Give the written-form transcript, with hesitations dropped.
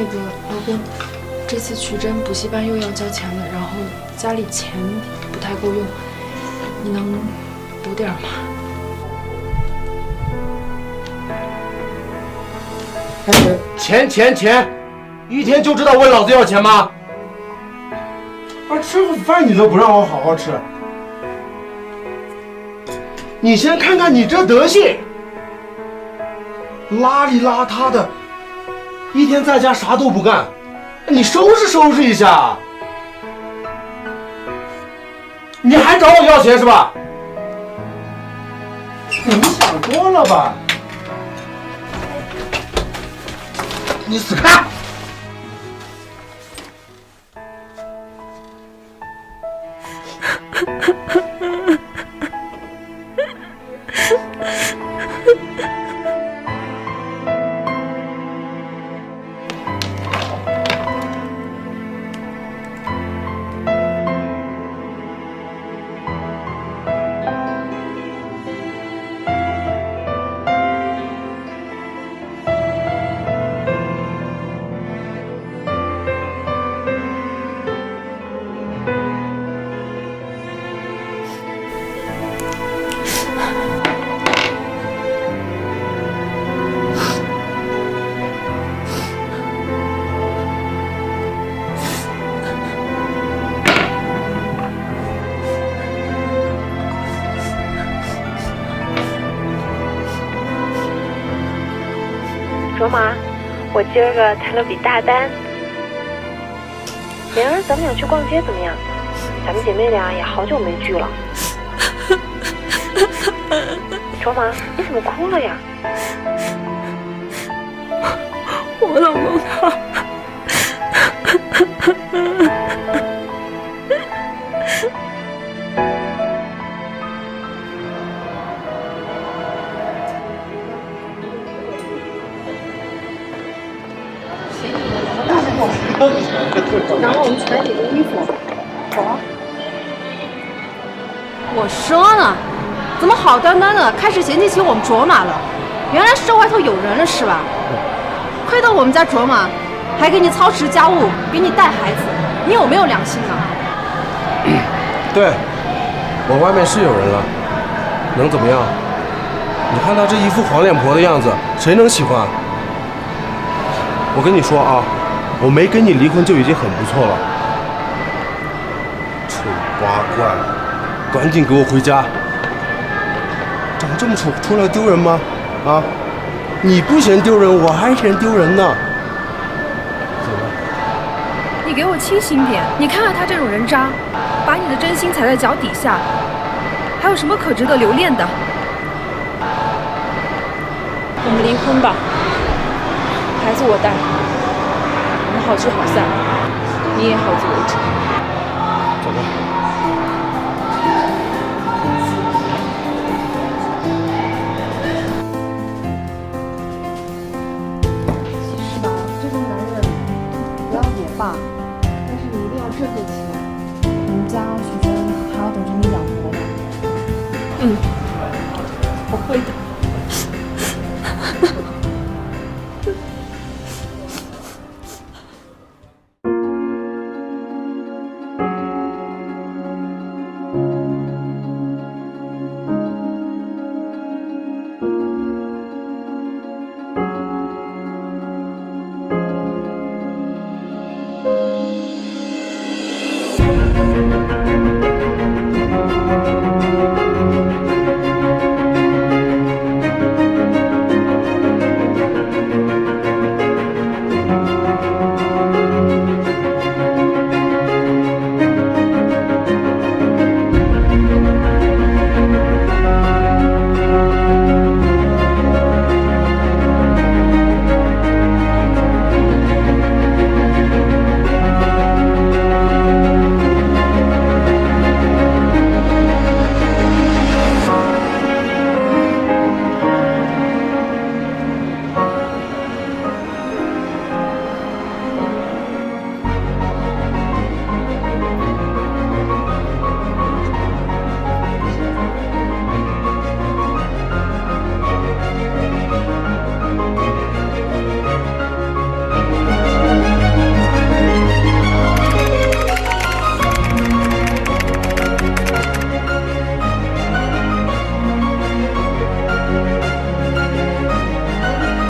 那个老公，这次取针补习班又要交钱了，然后家里钱不太够用，你能补点吗？钱，一天就知道问老子要钱吗？吃个饭你都不让我好好吃，你先看看你这德行，邋里邋遢的，一天在家啥都不干，你收拾一下。你还找我要钱是吧？你想多了吧？你死开！卓玛，我今儿个谈了笔大单，明儿咱们俩去逛街怎么样？咱们姐妹俩也好久没聚了。卓玛，你怎么哭了呀？我老公他。然后我们去买几件衣服，走啊！我说呢，怎么好端端的开始嫌弃起我们卓玛了？原来是外头有人了是吧？亏得我们家卓玛还给你操持家务，给你带孩子，你有没有良心啊？对，我外面是有人了，能怎么样？你看他这一副黄脸婆的样子，谁能喜欢？我跟你说啊，我没跟你离婚就已经很不错了。丑八怪，赶紧给我回家！长这么丑，出来丢人吗？啊，你不嫌丢人，我还嫌丢人呢。走了。你给我清醒点！你看看他这种人渣，把你的真心踩在脚底下，还有什么可值得留恋的？我们离婚吧，孩子我带，我们好聚好散，你也好自为之。走吧。其实吧，这种男人不要也罢，但是你一定要振作起来。你们家许真还要等着你养活呢。